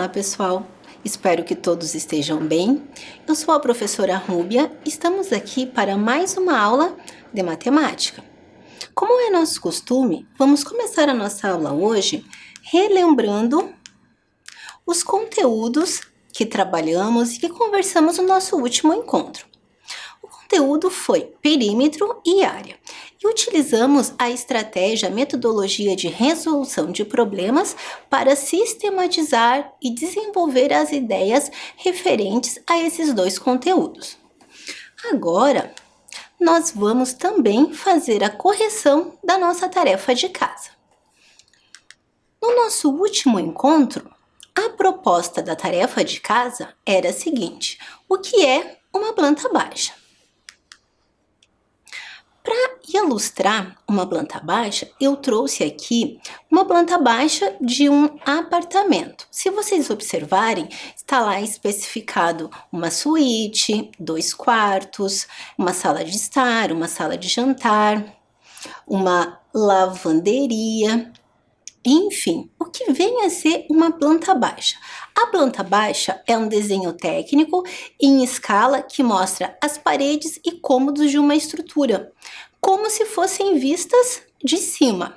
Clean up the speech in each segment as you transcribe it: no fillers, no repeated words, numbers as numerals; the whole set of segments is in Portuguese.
Olá, pessoal! Espero que todos estejam bem. Eu sou a professora Rúbia. Estamos aqui para mais uma aula de matemática. Como é nosso costume, vamos começar a nossa aula hoje relembrando os conteúdos que trabalhamos e que conversamos no nosso último encontro. O conteúdo foi perímetro e área. E utilizamos a estratégia, a metodologia de resolução de problemas para sistematizar e desenvolver as ideias referentes a esses dois conteúdos. Agora, nós vamos também fazer a correção da nossa tarefa de casa. No nosso último encontro, a proposta da tarefa de casa era a seguinte: o que é uma planta baixa? Para ilustrar uma planta baixa, eu trouxe aqui uma planta baixa de um apartamento. Se vocês observarem, está lá especificado uma suíte, 2 quartos, uma sala de estar, uma sala de jantar, uma lavanderia. Enfim, o que vem a ser uma planta baixa? A planta baixa é um desenho técnico em escala que mostra as paredes e cômodos de uma estrutura, como se fossem vistas de cima.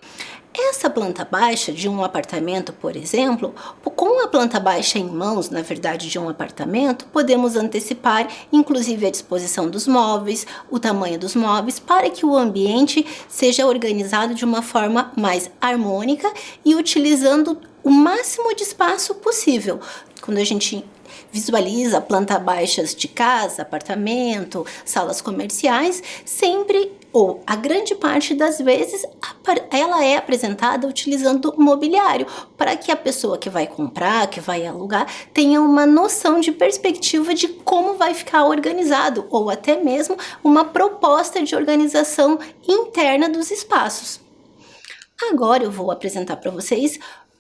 Essa planta baixa de um apartamento, por exemplo, com a planta baixa em mãos, na verdade, de um apartamento, podemos antecipar, inclusive, a disposição dos móveis, o tamanho dos móveis, para que o ambiente seja organizado de uma forma mais harmônica e utilizando o máximo de espaço possível. Quando a gente visualiza planta baixas de casa, apartamento, salas comerciais, sempre ou a grande parte das vezes ela é apresentada utilizando mobiliário, para que a pessoa que vai comprar, que vai alugar, tenha uma noção de perspectiva de como vai ficar organizado, ou até mesmo uma proposta de organização interna dos espaços. Agora eu vou apresentar para vocês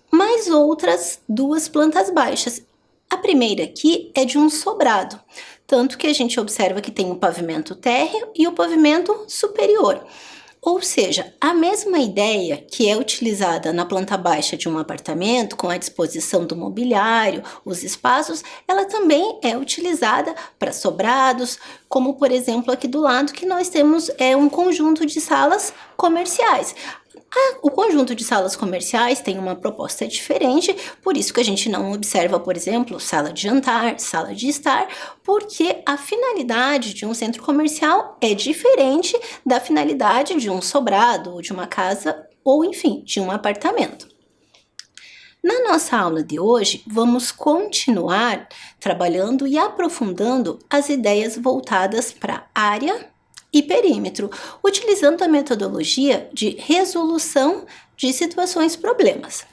mais outras 2 plantas baixas. A primeira aqui é de um sobrado, tanto que a gente observa que tem o pavimento térreo e o pavimento superior. Ou seja, a mesma ideia que é utilizada na planta baixa de um apartamento, com a disposição do mobiliário, os espaços, ela também é utilizada para sobrados, como por exemplo aqui do lado que nós temos um conjunto de salas comerciais. O conjunto de salas comerciais tem uma proposta diferente, por isso que a gente não observa, por exemplo, sala de jantar, sala de estar, porque a finalidade de um centro comercial é diferente da finalidade de um sobrado, de uma casa ou, enfim, de um apartamento. Na nossa aula de hoje, vamos continuar trabalhando e aprofundando as ideias voltadas para área e perímetro, utilizando a metodologia de resolução de situações-problemas.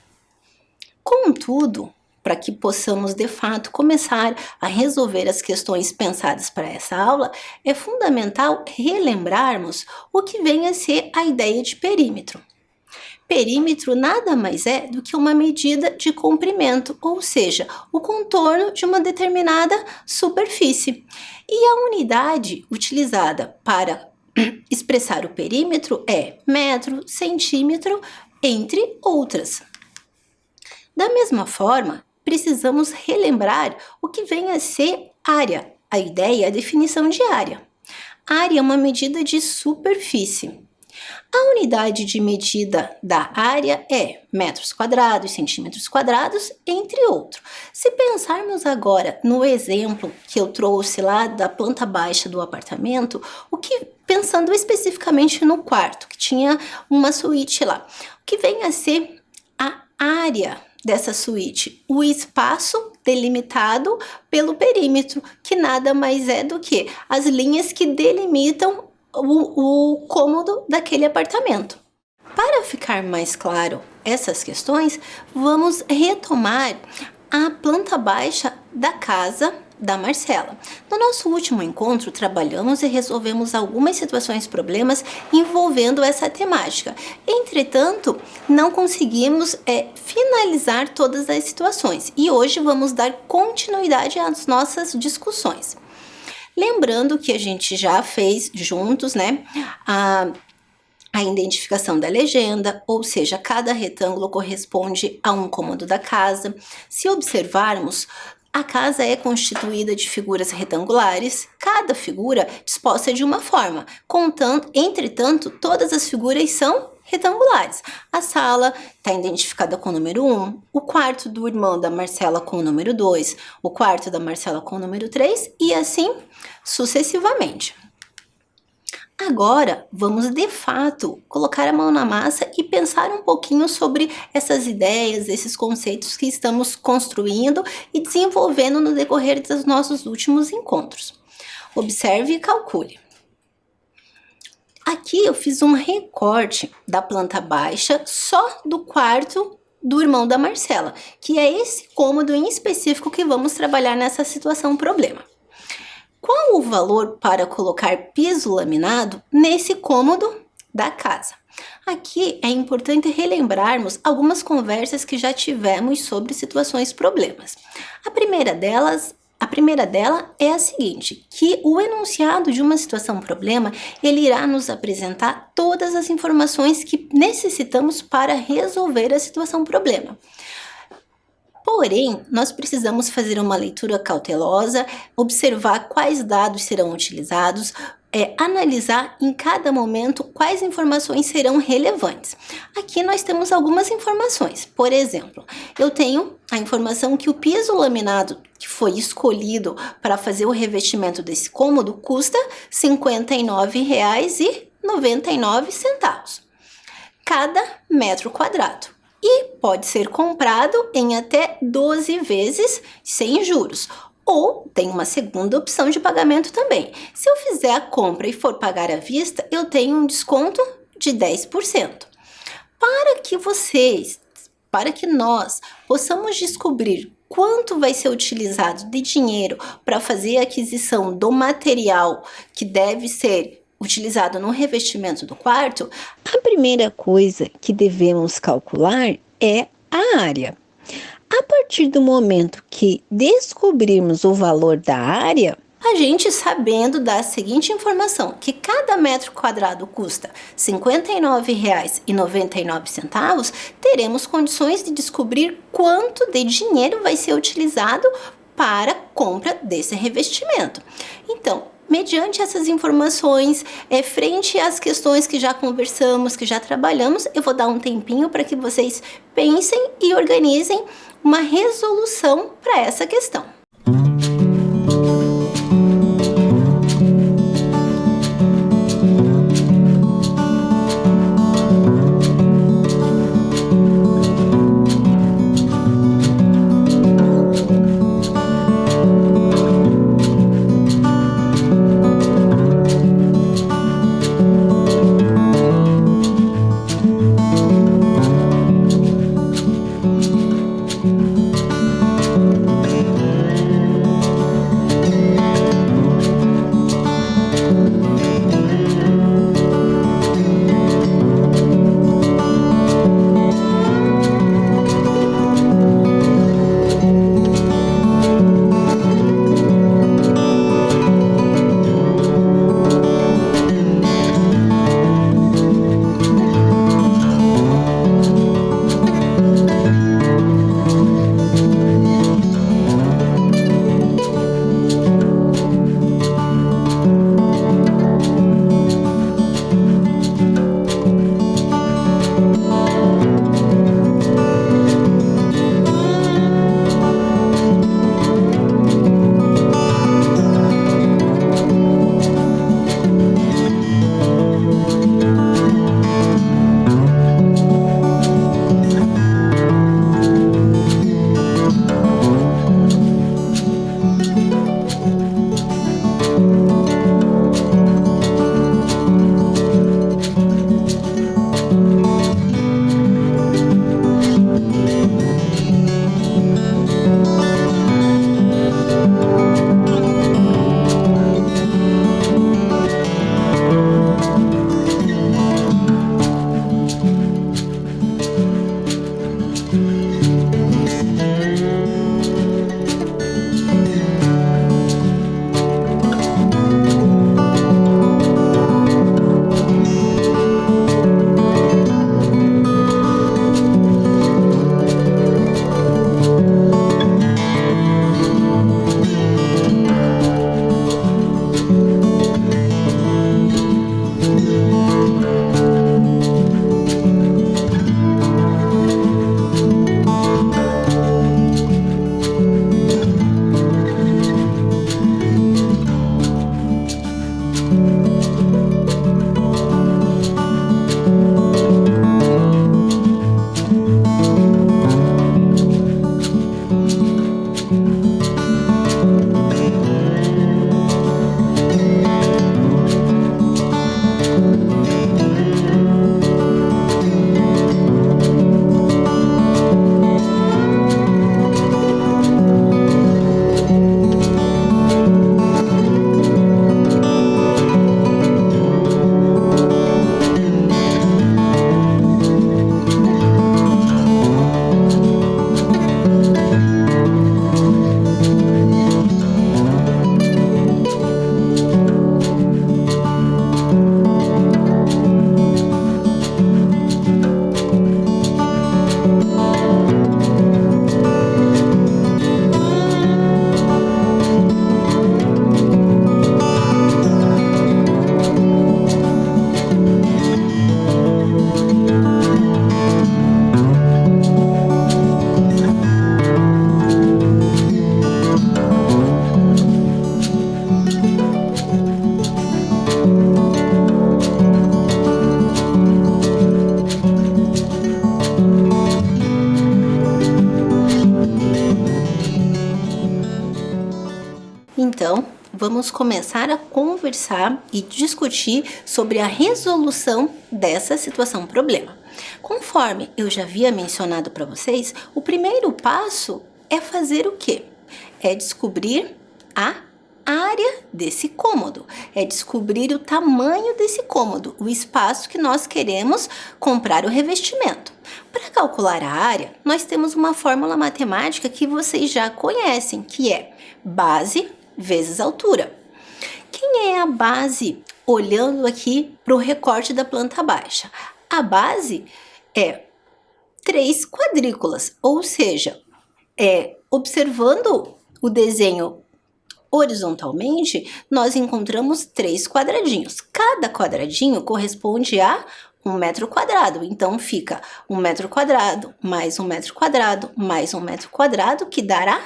Contudo, para que possamos de fato começar a resolver as questões pensadas para essa aula, é fundamental relembrarmos o que vem a ser a ideia de perímetro. Perímetro nada mais é do que uma medida de comprimento, ou seja, o contorno de uma determinada superfície. E a unidade utilizada para expressar o perímetro é metro, centímetro, entre outras. Da mesma forma, precisamos relembrar o que vem a ser área. A ideia é a definição de área. Área é uma medida de superfície. A unidade de medida da área é metros quadrados, centímetros quadrados, entre outros. Se pensarmos agora no exemplo que eu trouxe lá da planta baixa do apartamento, pensando especificamente no quarto, que tinha uma suíte lá, o que vem a ser a área dessa suíte? O espaço delimitado pelo perímetro, que nada mais é do que as linhas que delimitam o cômodo daquele apartamento. Para ficar mais claro essas questões, vamos retomar a planta baixa da casa da Marcela. No nosso último encontro, trabalhamos e resolvemos algumas situações, problemas envolvendo essa temática. Entretanto, não conseguimos finalizar todas as situações e hoje vamos dar continuidade às nossas discussões. Lembrando que a gente já fez juntos, né, a identificação da legenda, ou seja, cada retângulo corresponde a um cômodo da casa. Se observarmos, a casa é constituída de figuras retangulares, cada figura disposta de uma forma. Entretanto, todas as figuras são retangulares. A sala está identificada com o número 1, o quarto do irmão da Marcela com o número 2, o quarto da Marcela com o número 3 e assim sucessivamente. Agora, vamos de fato colocar a mão na massa e pensar um pouquinho sobre essas ideias, esses conceitos que estamos construindo e desenvolvendo no decorrer dos nossos últimos encontros. Observe e calcule. Aqui eu fiz um recorte da planta baixa só do quarto do irmão da Marcela, que é esse cômodo em específico que vamos trabalhar nessa situação problema. Qual o valor para colocar piso laminado nesse cômodo da casa? Aqui é importante relembrarmos algumas conversas que já tivemos sobre situações problemas. A primeira dela é a seguinte, que o enunciado de uma situação problema, ele irá nos apresentar todas as informações que necessitamos para resolver a situação problema. Porém, nós precisamos fazer uma leitura cautelosa, observar quais dados serão utilizados, analisar em cada momento quais informações serão relevantes. Aqui nós temos algumas informações. Por exemplo, eu tenho a informação que o piso laminado que foi escolhido para fazer o revestimento desse cômodo custa R$ 59,99 cada metro quadrado. E pode ser comprado em até 12 vezes sem juros. Ou tem uma segunda opção de pagamento também. Se eu fizer a compra e for pagar à vista, eu tenho um desconto de 10%. Para que nós possamos descobrir quanto vai ser utilizado de dinheiro para fazer a aquisição do material que deve ser utilizado no revestimento do quarto, a primeira coisa que devemos calcular é a área. A partir do momento que descobrirmos o valor da área, a gente sabendo da seguinte informação, que cada metro quadrado custa R$ 59,99, teremos condições de descobrir quanto de dinheiro vai ser utilizado para a compra desse revestimento. Então, mediante essas informações, frente às questões que já conversamos, que já trabalhamos, eu vou dar um tempinho para que vocês pensem e organizem uma resolução para essa questão. Então, vamos começar a conversar e discutir sobre a resolução dessa situação problema. Conforme eu já havia mencionado para vocês, o primeiro passo é fazer o quê? É descobrir a área desse cômodo, é descobrir o tamanho desse cômodo, o espaço que nós queremos comprar o revestimento. Para calcular a área, nós temos uma fórmula matemática que vocês já conhecem, que é base vezes altura. Quem é a base? Olhando aqui para o recorte da planta baixa. A base é 3 quadrículas, ou seja, observando o desenho horizontalmente, nós encontramos 3 quadradinhos. Cada quadradinho corresponde a 1 metro quadrado. Então, fica 1 metro quadrado, mais 1 metro quadrado, mais 1 metro quadrado, que dará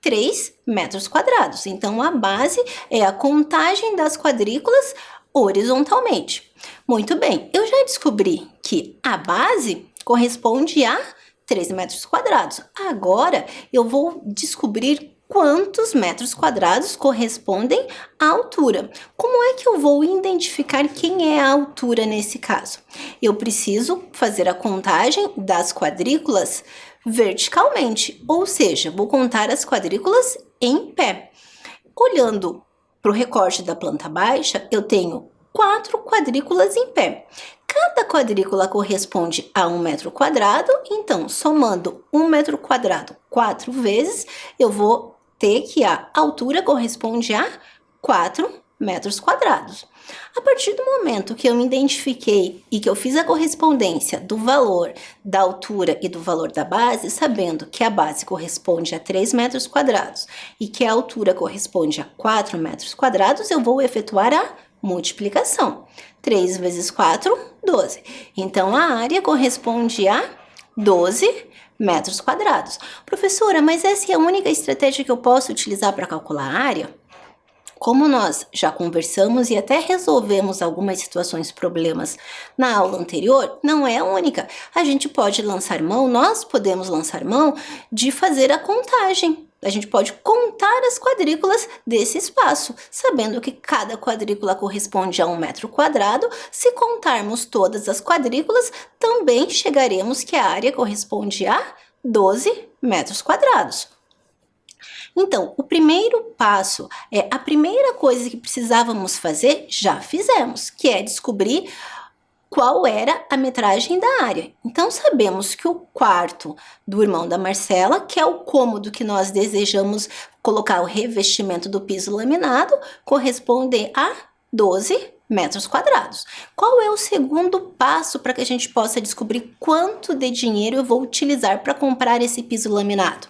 3 metros quadrados. Então, a base é a contagem das quadrículas horizontalmente. Muito bem, eu já descobri que a base corresponde a 3 metros quadrados. Agora, eu vou descobrir quantos metros quadrados correspondem à altura. Como é que eu vou identificar quem é a altura nesse caso? Eu preciso fazer a contagem das quadrículas verticalmente, ou seja, vou contar as quadrículas em pé. Olhando para o recorte da planta baixa, eu tenho 4 quadrículas em pé. Cada quadrícula corresponde a 1 metro quadrado, então, somando 1 metro quadrado 4 vezes, eu vou ter que a altura corresponde a 4 metros quadrados. A partir do momento que eu me identifiquei e que eu fiz a correspondência do valor da altura e do valor da base, sabendo que a base corresponde a 3 metros quadrados e que a altura corresponde a 4 metros quadrados, eu vou efetuar a multiplicação. 3 vezes 4, 12. Então, a área corresponde a 12 metros quadrados. Professora, mas essa é a única estratégia que eu posso utilizar para calcular a área? Como nós já conversamos e até resolvemos algumas situações, problemas na aula anterior, não é a única. A gente pode lançar mão, nós podemos lançar mão de fazer a contagem. A gente pode contar as quadrículas desse espaço, sabendo que cada quadrícula corresponde a 1 metro quadrado. Se contarmos todas as quadrículas, também chegaremos que a área corresponde a 12 metros quadrados. Então, o primeiro passo a primeira coisa que precisávamos fazer, já fizemos, que é descobrir qual era a metragem da área. Então, sabemos que o quarto do irmão da Marcela, que é o cômodo que nós desejamos colocar o revestimento do piso laminado, corresponde a 12 metros quadrados. Qual é o segundo passo para que a gente possa descobrir quanto de dinheiro eu vou utilizar para comprar esse piso laminado?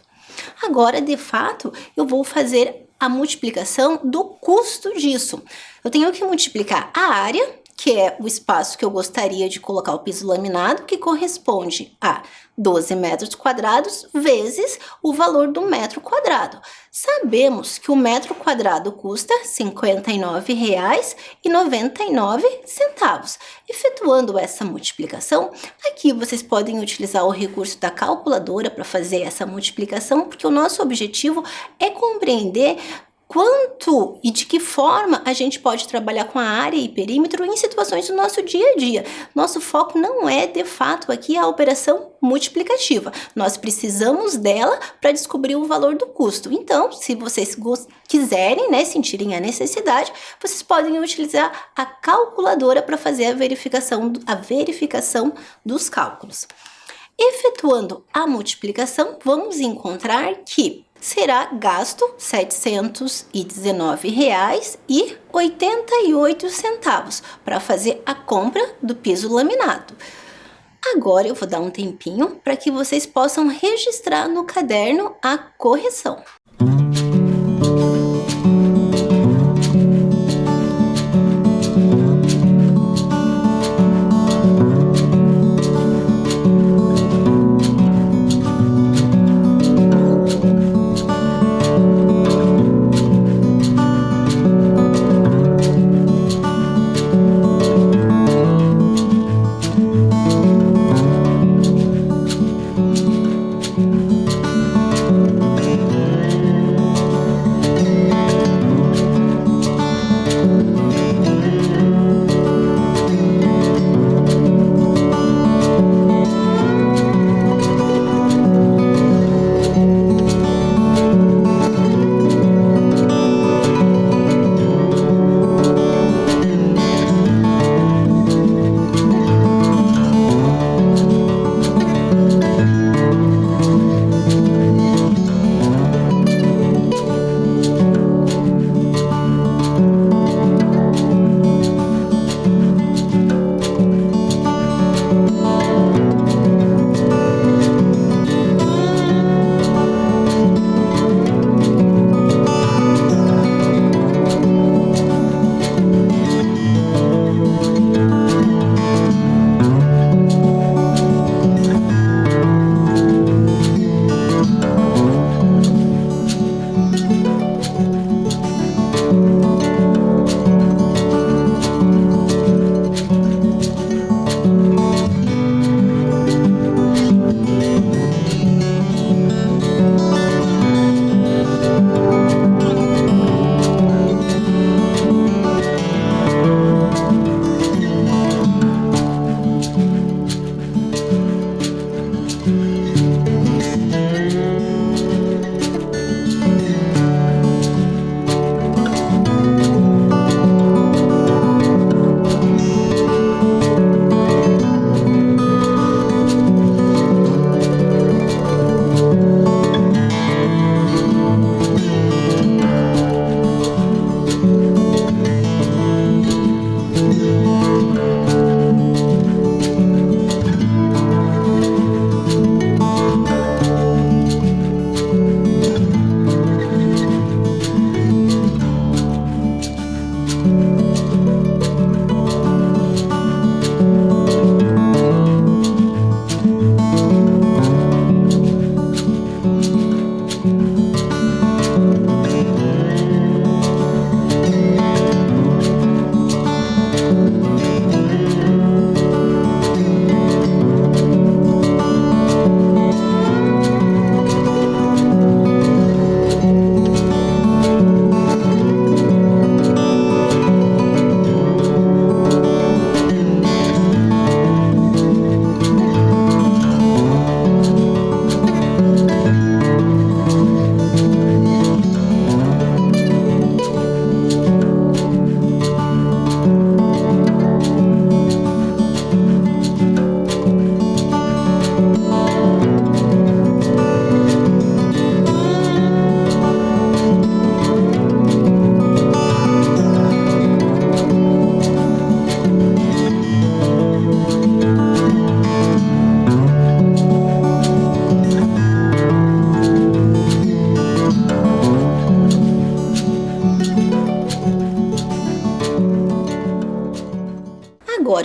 Agora, de fato, eu vou fazer a multiplicação do custo disso. Eu tenho que multiplicar a área, que é o espaço que eu gostaria de colocar o piso laminado, que corresponde a 12 metros quadrados vezes o valor do metro quadrado. Sabemos que o metro quadrado custa R$ 59,99. Efetuando essa multiplicação, aqui vocês podem utilizar o recurso da calculadora para fazer essa multiplicação, porque o nosso objetivo é compreender quanto e de que forma a gente pode trabalhar com a área e perímetro em situações do nosso dia a dia. Nosso foco não é, de fato, aqui a operação multiplicativa. Nós precisamos dela para descobrir o valor do custo. Então, se vocês quiserem, sentirem a necessidade, vocês podem utilizar a calculadora para fazer a verificação dos cálculos. Efetuando a multiplicação, vamos encontrar que será gasto R$ 719,88 para fazer a compra do piso laminado. Agora eu vou dar um tempinho para que vocês possam registrar no caderno a correção.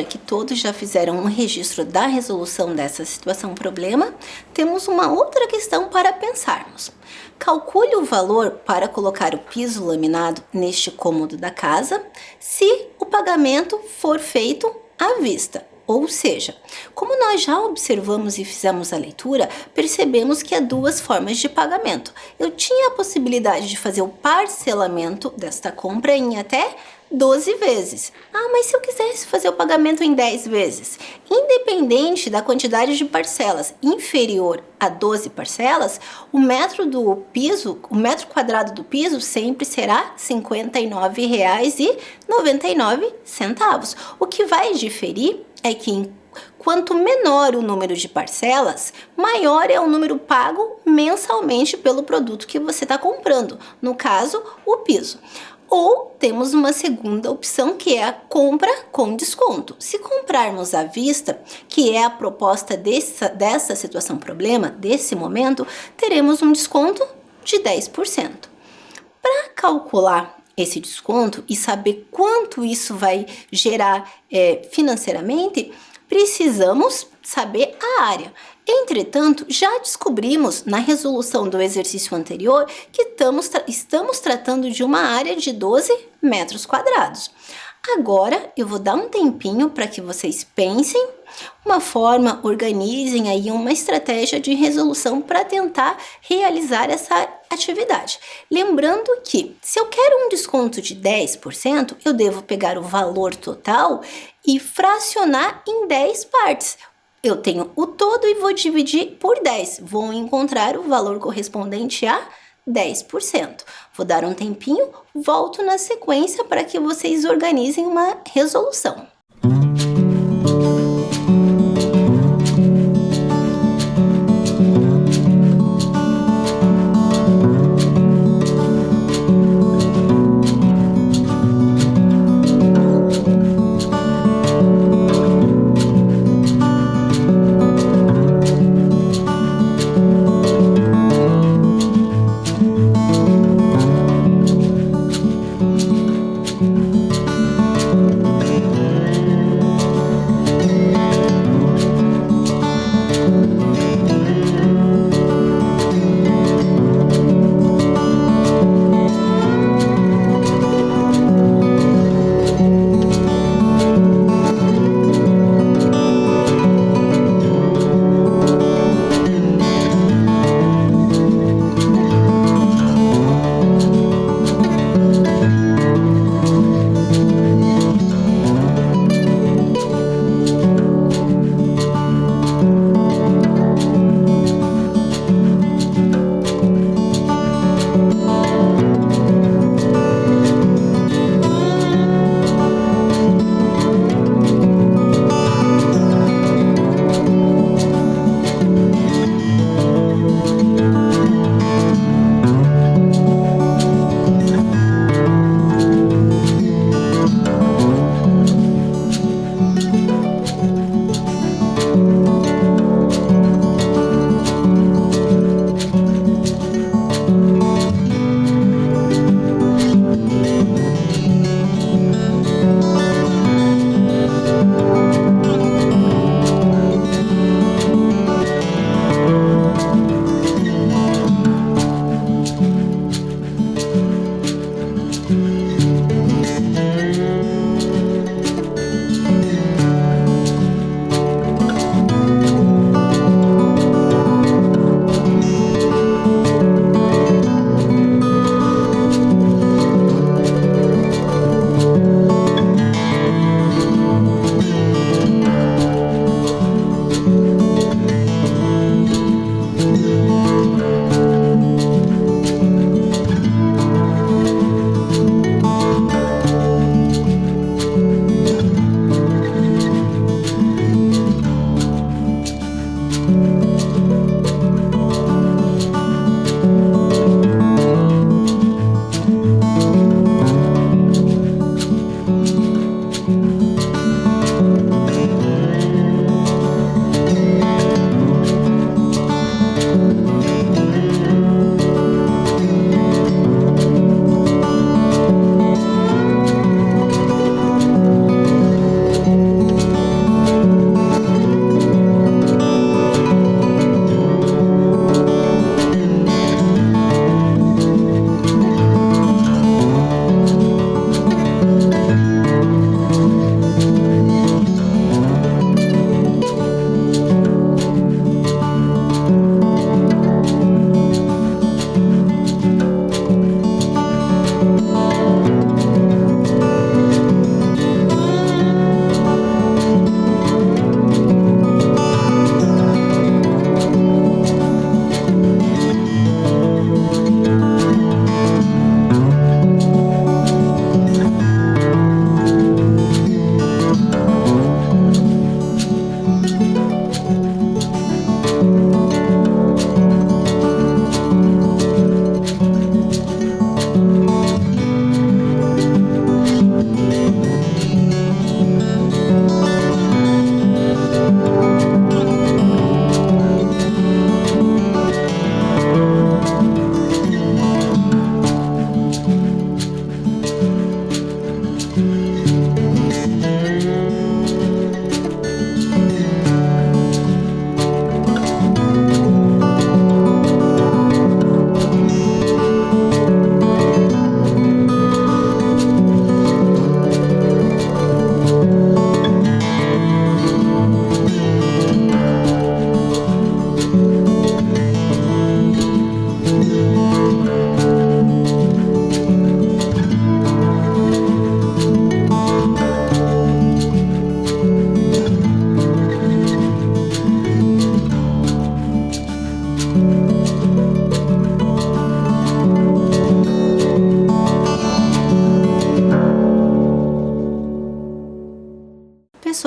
que todos já fizeram um registro da resolução dessa situação problema, temos uma outra questão para pensarmos. Calcule o valor para colocar o piso laminado neste cômodo da casa, se o pagamento for feito à vista. Ou seja, como nós já observamos e fizemos a leitura, percebemos que há duas formas de pagamento. Eu tinha a possibilidade de fazer o parcelamento desta compra em até 12 vezes. Mas se eu quisesse fazer o pagamento em 10 vezes? Independente da quantidade de parcelas inferior a 12 parcelas, o metro quadrado do piso sempre será R$ 59,99. O que vai diferir é que quanto menor o número de parcelas, maior é o número pago mensalmente pelo produto que você está comprando, no caso, o piso. Ou temos uma segunda opção, que é a compra com desconto. Se comprarmos à vista, que é a proposta dessa situação problema, desse momento, teremos um desconto de 10%. Para calcular esse desconto e saber quanto isso vai gerar financeiramente, precisamos saber a área. Entretanto, já descobrimos na resolução do exercício anterior que estamos tratando de uma área de 12 metros quadrados. Agora, eu vou dar um tempinho para que vocês pensem uma forma, organizem aí uma estratégia de resolução para tentar realizar essa atividade. Lembrando que, se eu quero um desconto de 10%, eu devo pegar o valor total e fracionar em 10 partes. Eu tenho o todo e vou dividir por 10. Vou encontrar o valor correspondente a 10%. Vou dar um tempinho, volto na sequência para que vocês organizem uma resolução.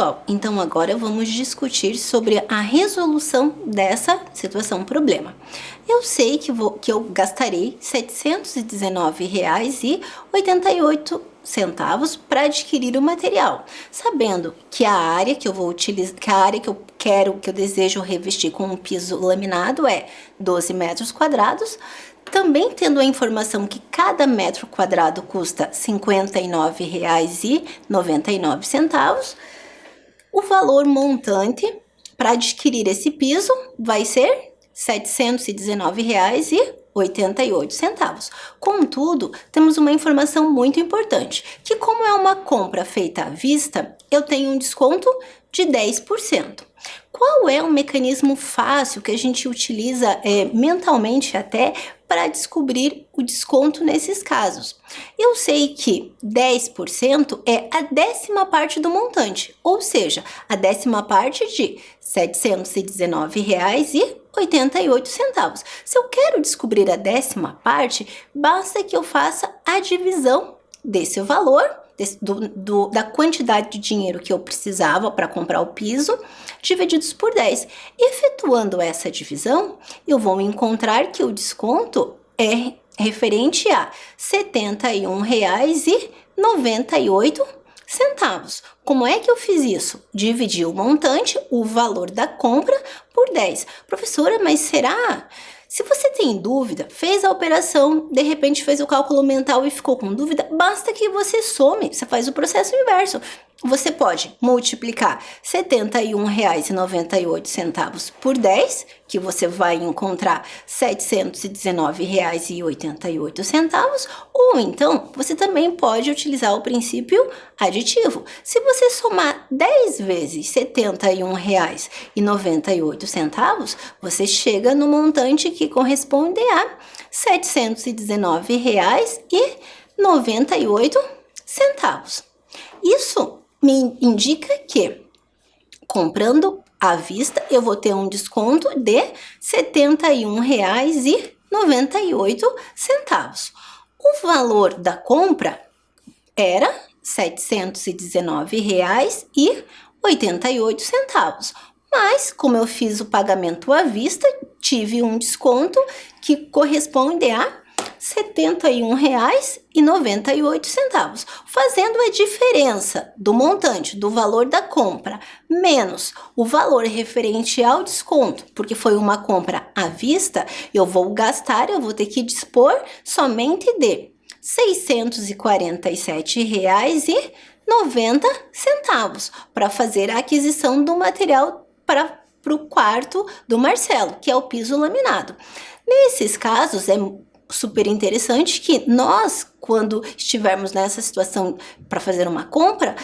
pessoal, então agora vamos discutir sobre a resolução dessa situação problema. Eu sei que eu gastarei R$ 719,88 para adquirir o material, sabendo que a área que eu vou utilizar, que a área que eu desejo revestir com um piso laminado é 12 metros quadrados, também tendo a informação que cada metro quadrado custa R$ 59,99, o valor montante para adquirir esse piso vai ser R$ 719,88. Contudo, temos uma informação muito importante, que como é uma compra feita à vista, eu tenho um desconto de 10%. Qual é um mecanismo fácil que a gente utiliza mentalmente até para descobrir o desconto nesses casos? Eu sei que 10% é a 10ª parte do montante, ou seja, a 10ª parte de R$ 719,88. Se eu quero descobrir a 10ª parte, basta que eu faça a divisão desse valor, da quantidade de dinheiro que eu precisava para comprar o piso, divididos por 10. Efetuando essa divisão, eu vou encontrar que o desconto é referente a R$ 71,98. Como é que eu fiz isso? Dividi o montante, o valor da compra, por 10. Professora, mas será? Se você tem dúvida, fez a operação, de repente fez o cálculo mental e ficou com dúvida, basta que você some, você faz o processo inverso. Você pode multiplicar R$ 71,98 por 10, que você vai encontrar R$ 719,88, ou então você também pode utilizar o princípio aditivo. Se você somar 10 vezes R$ 71,98, você chega no montante que corresponde a R$ 719,98. Isso me indica que, comprando à vista, eu vou ter um desconto de R$ 71,98. O valor da compra era R$ 719,88. Mas, como eu fiz o pagamento à vista, tive um desconto que corresponde a R$ 71,98. Fazendo a diferença do montante, do valor da compra, menos o valor referente ao desconto, porque foi uma compra à vista, eu vou ter que dispor somente de R$ 647,90 para fazer a aquisição do material para o quarto do Marcelo, que é o piso laminado. Nesses casos, é super interessante que nós, quando estivermos nessa situação para fazer uma compra,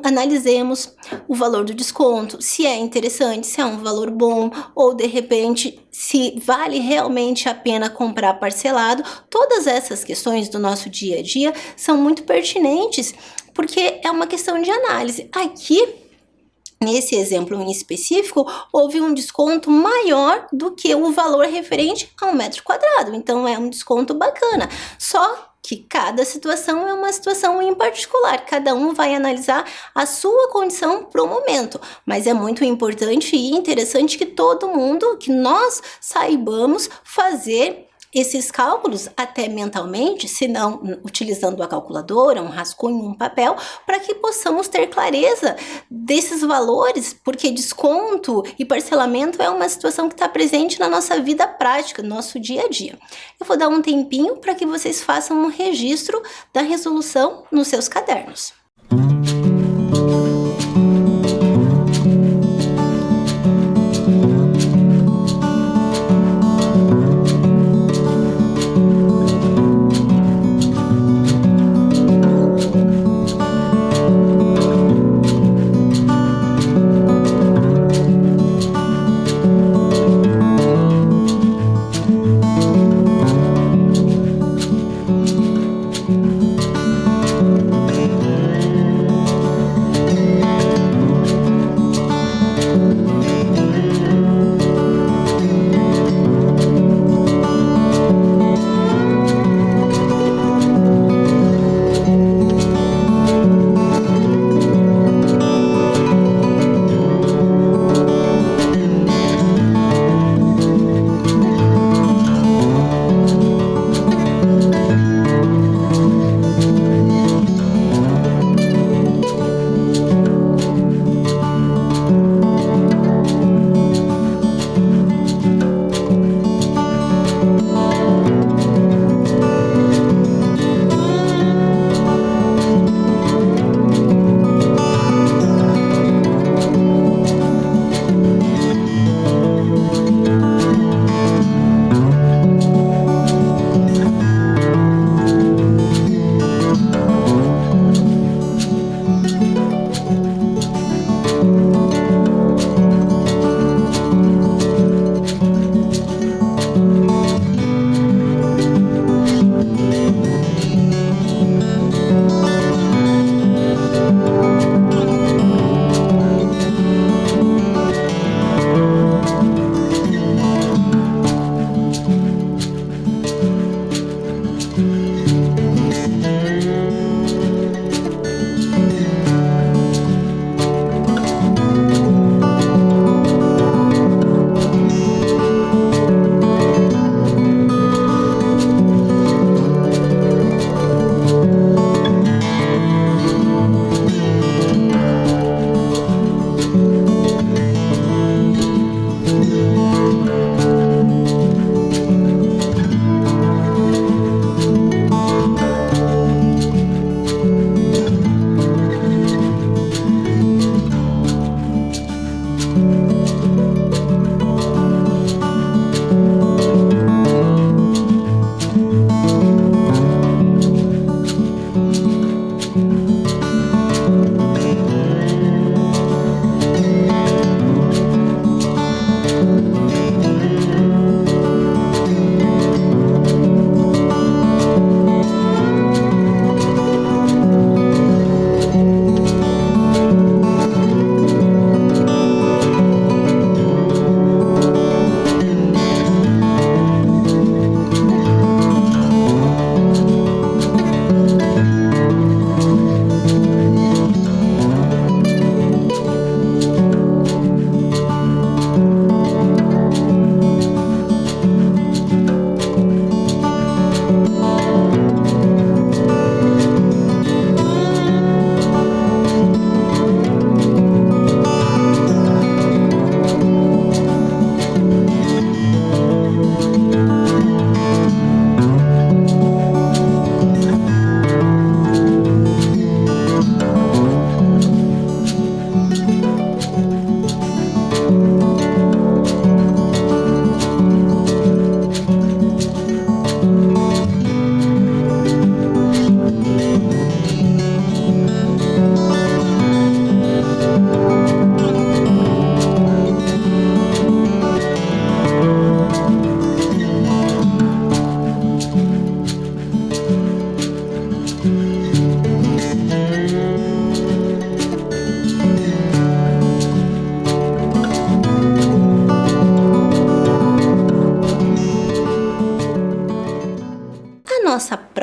analisemos o valor do desconto, se é interessante, se é um valor bom, ou de repente, se vale realmente a pena comprar parcelado. Todas essas questões do nosso dia a dia são muito pertinentes, porque é uma questão de análise. Aqui, nesse exemplo em específico, houve um desconto maior do que o valor referente a um metro quadrado. Então, é um desconto bacana. Só que cada situação é uma situação em particular. Cada um vai analisar a sua condição para o momento. Mas é muito importante e interessante que que nós saibamos fazer esses cálculos até mentalmente, se não utilizando a calculadora, um rascunho, um papel, para que possamos ter clareza desses valores, porque desconto e parcelamento é uma situação que está presente na nossa vida prática, no nosso dia a dia. Eu vou dar um tempinho para que vocês façam um registro da resolução nos seus cadernos.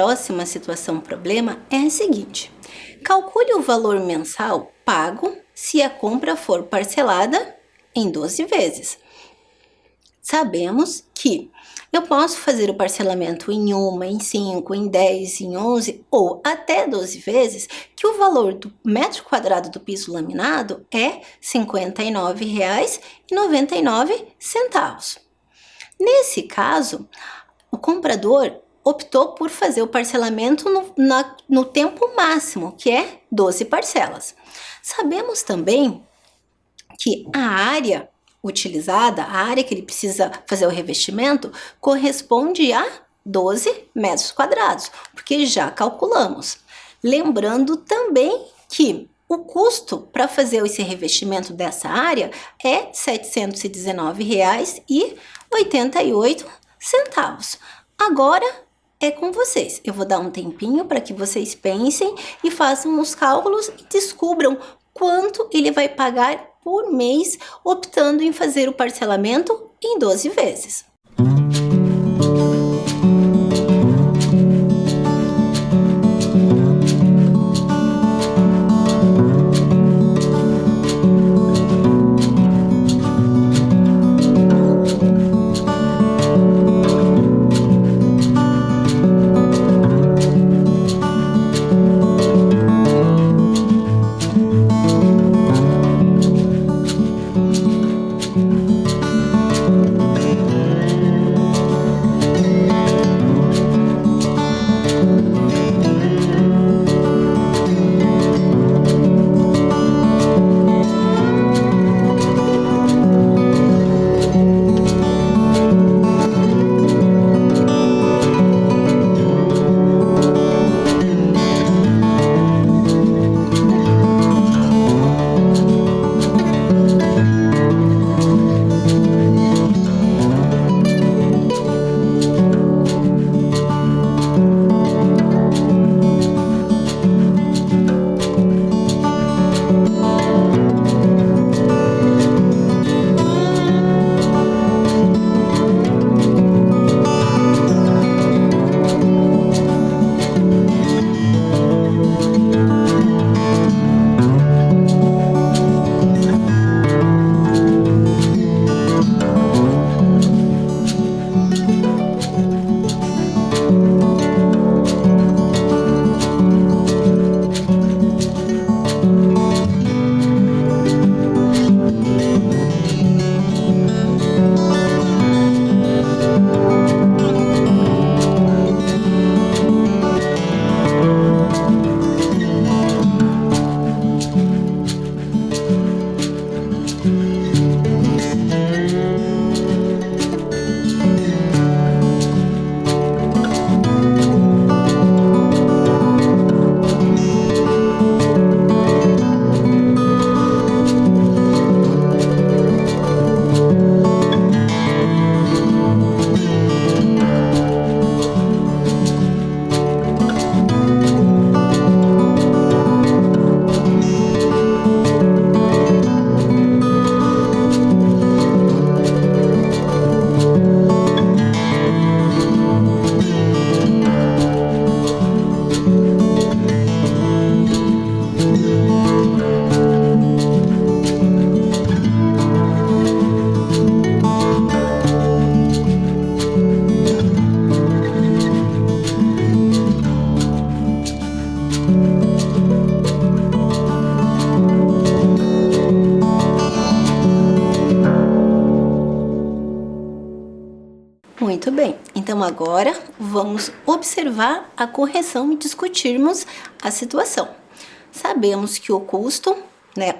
próxima situação problema é a seguinte: calcule o valor mensal pago se a compra for parcelada em 12 vezes. Sabemos que eu posso fazer o parcelamento em 1, em 5, em 10, em 11 ou até 12 vezes, que o valor do metro quadrado do piso laminado é R$ 59,99. Nesse caso, o comprador optou por fazer o parcelamento no tempo máximo, que é 12 parcelas. Sabemos também que a área utilizada, a área que ele precisa fazer o revestimento, corresponde a 12 metros quadrados, porque já calculamos. Lembrando também que o custo para fazer esse revestimento dessa área é R$ 719,88. Agora é com vocês. Eu vou dar um tempinho para que vocês pensem e façam os cálculos e descubram quanto ele vai pagar por mês, optando em fazer o parcelamento em 12 vezes. Muito bem, então agora vamos observar a correção e discutirmos a situação. Sabemos que o custo,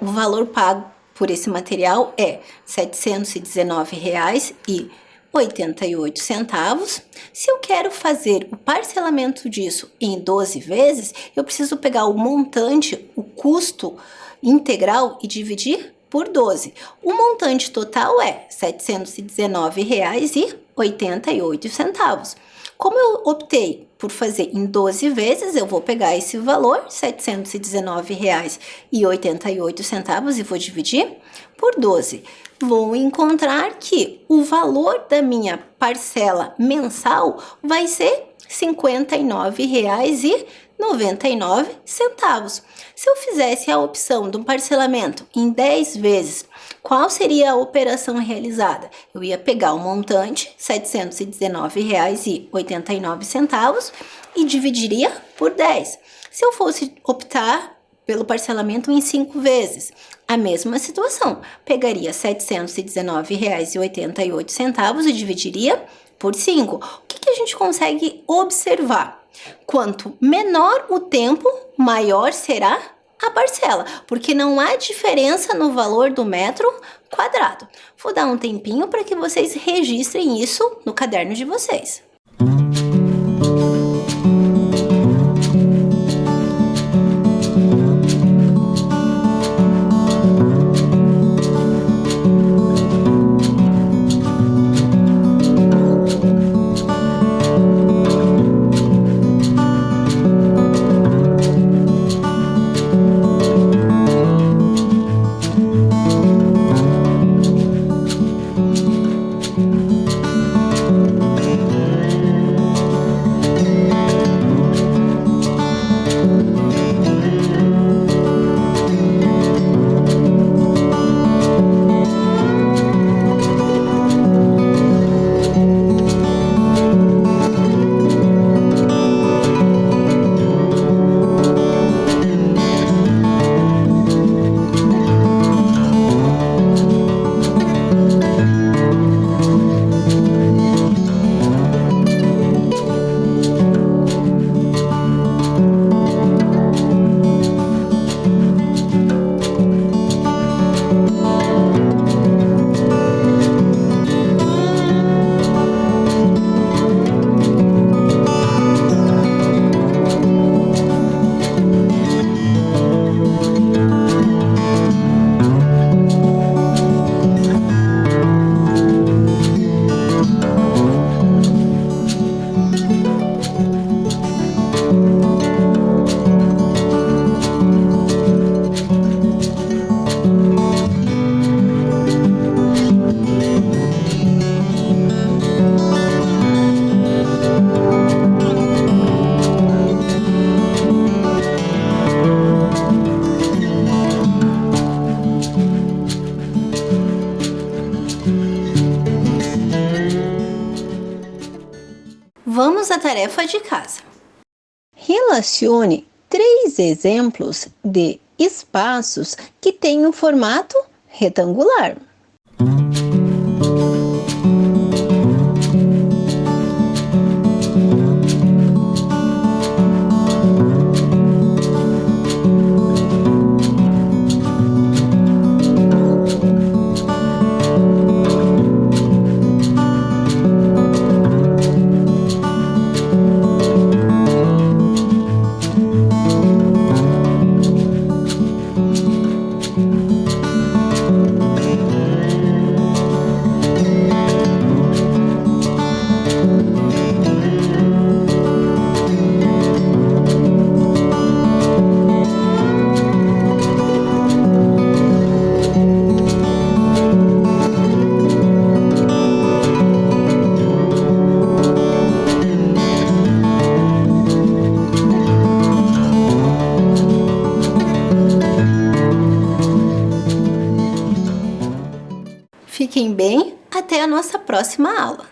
o valor pago por esse material é R$ 719,88. Se eu quero fazer o parcelamento disso em 12 vezes, eu preciso pegar o montante, o custo integral e dividir por 12. O montante total é R$ 719,88. Como eu optei por fazer em 12 vezes, eu vou pegar esse valor, R$ 719,88, e vou dividir por 12. Vou encontrar que o valor da minha parcela mensal vai ser 59,99. Se eu fizesse a opção do parcelamento em 10 vezes, qual seria a operação realizada? Eu ia pegar o montante, R$ 719,89, e dividiria por 10. Se eu fosse optar pelo parcelamento em 5 vezes, a mesma situação. Pegaria R$ 719,88 e dividiria por 5. O que a gente consegue observar? Quanto menor o tempo, maior será a parcela, porque não há diferença no valor do metro quadrado. Vou dar um tempinho para que vocês registrem isso no caderno de vocês. Vamos à tarefa de casa. Relacione 3 exemplos de espaços que têm um formato retangular. Fiquem bem, até a nossa próxima aula!